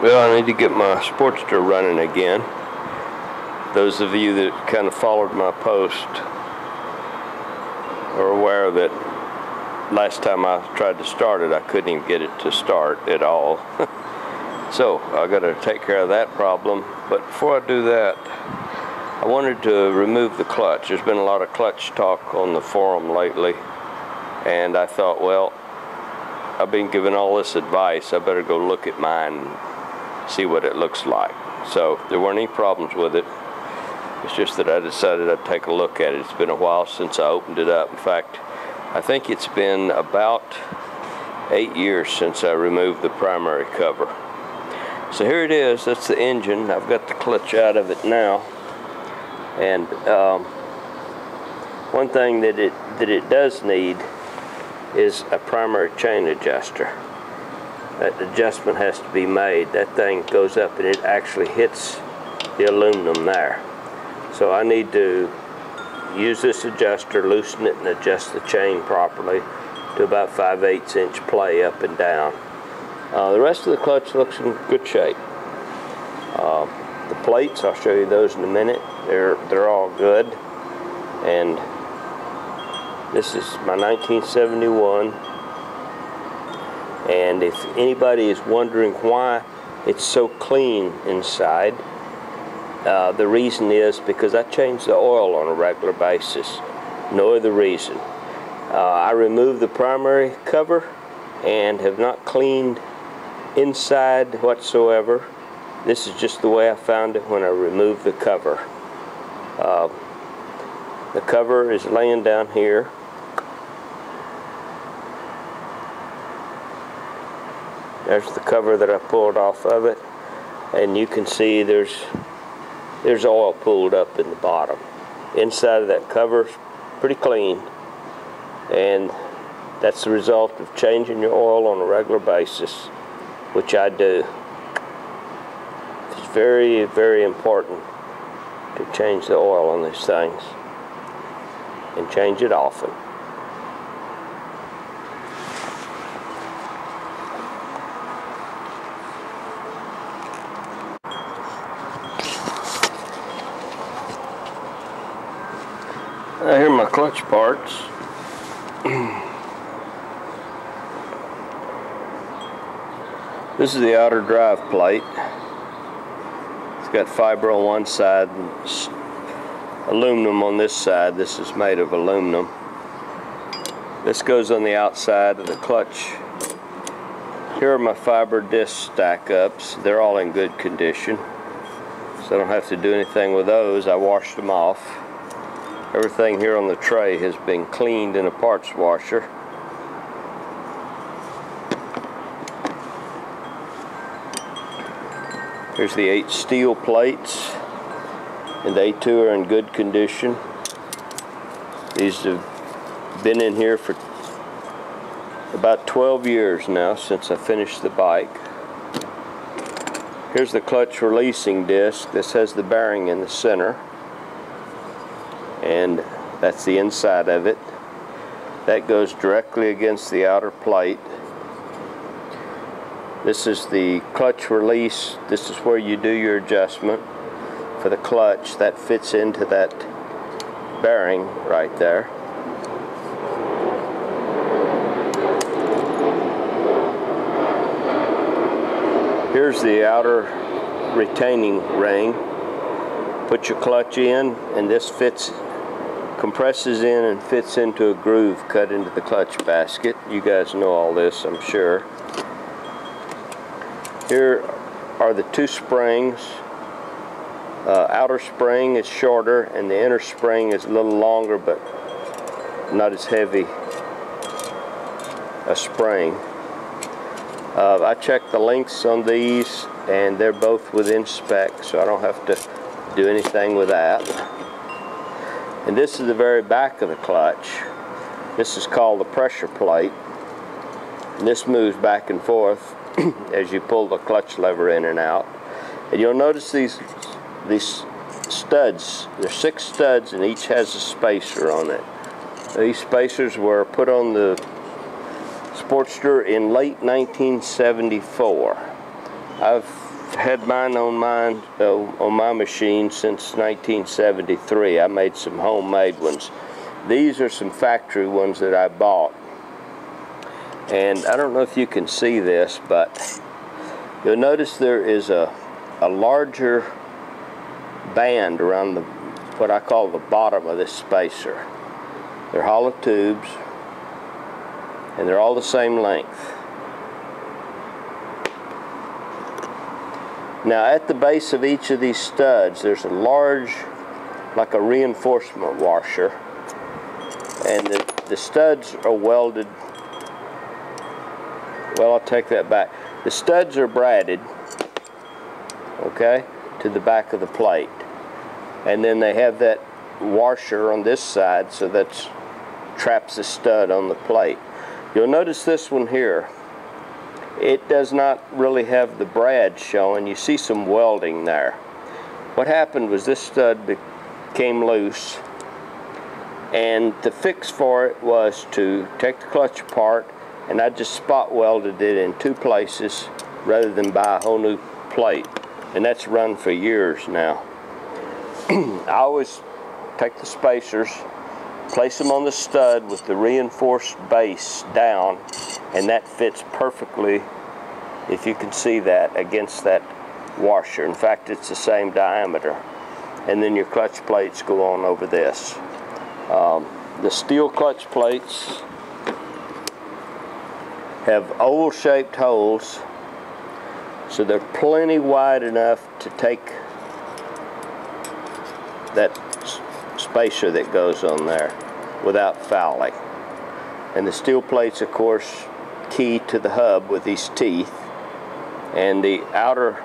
Well, I need to get my Sportster running again. Those of you that kind of followed my post are aware that last time I tried to start it, I couldn't even get it to start at all. So I got to take care of that problem. But before I do that, I wanted to remove the clutch. There's been a lot of clutch talk on the forum lately, and I thought, well, I've been given all this advice, I better go look at mine and see what it looks like. So there weren't any problems with it. It's just that I decided I'd take a look at it. It's been a while since I opened it up. In fact, I think it's been about 8 years since I removed the primary cover. So here it is. That's the engine. I've got the clutch out of it now. And one thing that it does need is a primary chain adjuster. That adjustment has to be made. That thing goes up and it actually hits the aluminum there. So I need to use this adjuster, loosen it, and adjust the chain properly to about 5/8 inch play up and down. The rest of the clutch looks in good shape. The plates, I'll show you those in a minute. They're all good. And this is my 1971. And if anybody is wondering why it's so clean inside, the reason is because I change the oil on a regular basis. No other reason. I removed the primary cover and have not cleaned inside whatsoever. This is just the way I found it when I removed the cover. The cover is laying down here. There's the cover that I pulled off of it, and you can see there's oil pooled up in the bottom. Inside of that cover is pretty clean, and that's the result of changing your oil on a regular basis, which I do. It's very, very important to change the oil on these things, and change it often. Here are my clutch parts. This is the outer drive plate. It's got fiber on one side and aluminum on this side. This is made of aluminum. This goes on the outside of the clutch. Here are my fiber disc stack-ups. They're all in good condition, so I don't have to do anything with those. I washed them off. Everything here on the tray has been cleaned in a parts washer. Here's the 8 steel plates, and they too are in good condition. These have been in here for about 12 years now, since I finished the bike. Here's the clutch releasing disc. This has the bearing in the center, and that's the inside of it. That goes directly against the outer plate. This is the clutch release. This is where you do your adjustment for the clutch. That fits into that bearing right there. Here's the outer retaining ring. Put your clutch in, and this compresses in and fits into a groove cut into the clutch basket. You guys know all this, I'm sure. Here are the 2 springs. Outer spring is shorter, and the inner spring is a little longer, but not as heavy a spring. I checked the lengths on these, and they're both within spec, so I don't have to do anything with that. And this is the very back of the clutch. This is called the pressure plate, and this moves back and forth as you pull the clutch lever in and out. And you'll notice these studs. There's 6 studs, and each has a spacer on it. These spacers were put on the Sportster in late 1974. I've had mine on my machine since 1973. I made some homemade ones. These are some factory ones that I bought. And I don't know if you can see this, but you'll notice there is a larger band around what I call the bottom of this spacer. They're hollow tubes, and they're all the same length. Now at the base of each of these studs, there's a large, like a reinforcement washer, and the studs are welded. Well, I'll take that back. The studs are braided, okay, to the back of the plate. And then they have that washer on this side, so that traps the stud on the plate. You'll notice this one here. It does not really have the brad showing. You see some welding there. What happened was this stud became loose, and the fix for it was to take the clutch apart, and I just spot welded it in 2 places rather than buy a whole new plate. And that's run for years now. I always take the spacers, place them on the stud with the reinforced base down, and that fits perfectly, if you can see that, against that washer. In fact, it's the same diameter. And then your clutch plates go on over this. The steel clutch plates have oval-shaped holes, so they're plenty wide enough to take that spacer that goes on there without fouling. And the steel plates, of course, key to the hub with these teeth, and the outer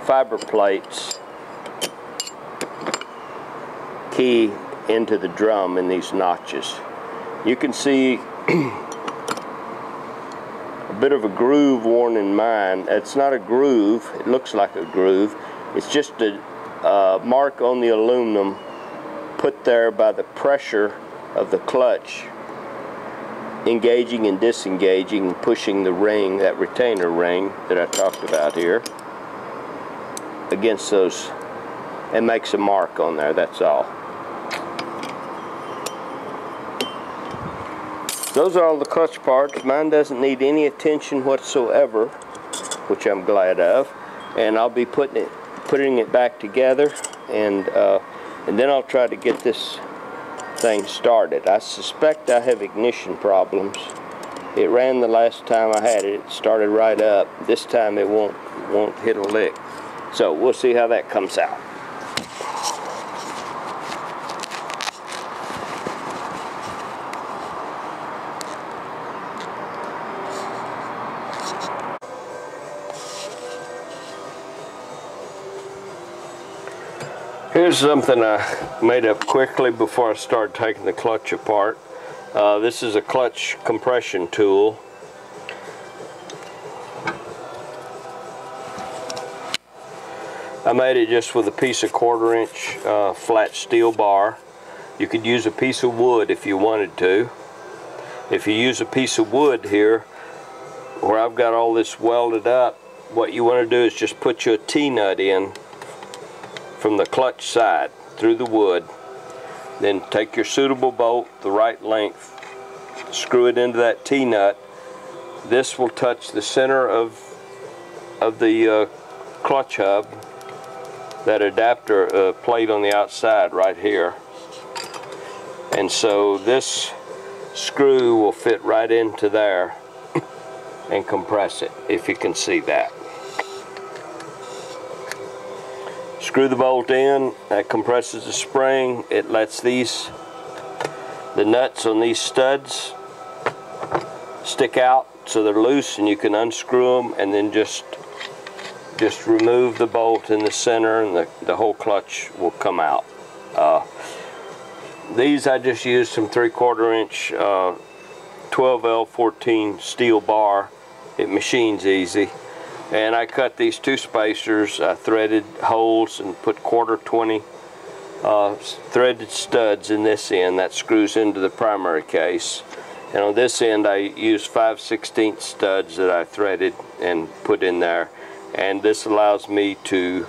fiber plates key into the drum in these notches. You can see a bit of a groove worn in mine. It's not a groove, it looks like a groove. It's just a mark on the aluminum put there by the pressure of the clutch engaging and disengaging and pushing the ring, that retainer ring that I talked about here, against those, and makes a mark on there, that's all. Those are all the clutch parts. Mine doesn't need any attention whatsoever, which I'm glad of, and I'll be putting it back together, and then I'll try to get this thing started. I suspect I have ignition problems. It ran the last time I had it. It started right up. This time it won't hit a lick. So we'll see how that comes out. Here's something I made up quickly before I started taking the clutch apart. This is a clutch compression tool. I made it just with a piece of 1/4 inch flat steel bar. You could use a piece of wood if you wanted to. If you use a piece of wood here, where I've got all this welded up, what you want to do is just put your T-nut in from the clutch side through the wood. Then take your suitable bolt, the right length, screw it into that T-nut. This will touch the center of the clutch hub, that adapter plate on the outside right here. And so this screw will fit right into there and compress it, if you can see that. Screw the bolt in, that compresses the spring. It lets the nuts on these studs stick out so they're loose, and you can unscrew them and then just remove the bolt in the center, and the whole clutch will come out. These I just used some 3/4 inch 12L14 steel bar. It machines easy. And I cut these 2 spacers, I threaded holes and put 1/4 threaded studs in this end. That screws into the primary case. And on this end I used 5/16 studs that I threaded and put in there. and this allows me to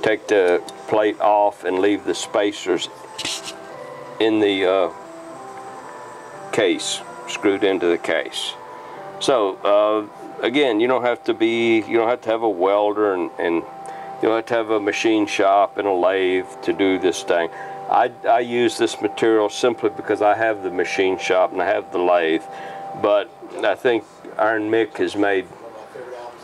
take the plate off and leave the spacers in the case, screwed into the case. So again, you don't have to have a welder, and you don't have to have a machine shop and a lathe to do this thing. I use this material simply because I have the machine shop and I have the lathe, but I think Iron Mick has made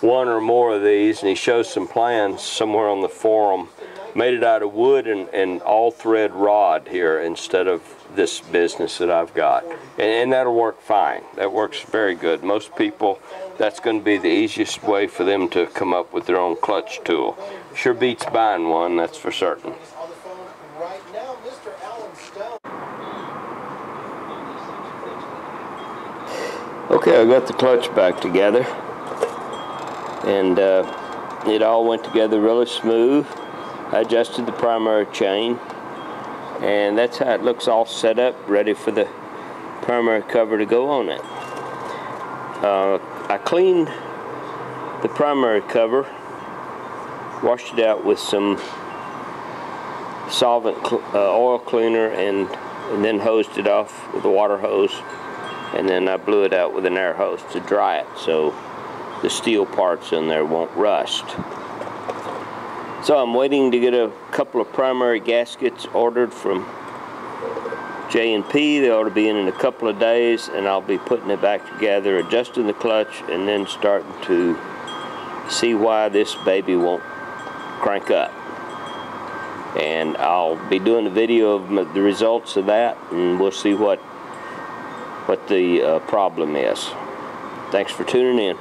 one or more of these, and he shows some plans somewhere on the forum. Made it out of wood and all thread rod here instead of this business that I've got, and that'll work fine. That works very good. Most people, that's going to be the easiest way for them to come up with their own clutch tool. Sure beats buying one, that's for certain. Okay, I got the clutch back together, and it all went together really smooth. I adjusted the primary chain, and that's how it looks, all set up, ready for the primary cover to go on it. I cleaned the primary cover, washed it out with some solvent oil cleaner, and then hosed it off with a water hose, and then I blew it out with an air hose to dry it so the steel parts in there won't rust. So I'm waiting to get a couple of primary gaskets ordered from J&P. They ought to be in a couple of days, and I'll be putting it back together, adjusting the clutch, and then starting to see why this baby won't crank up. And I'll be doing a video of the results of that, and we'll see what the problem is. Thanks for tuning in.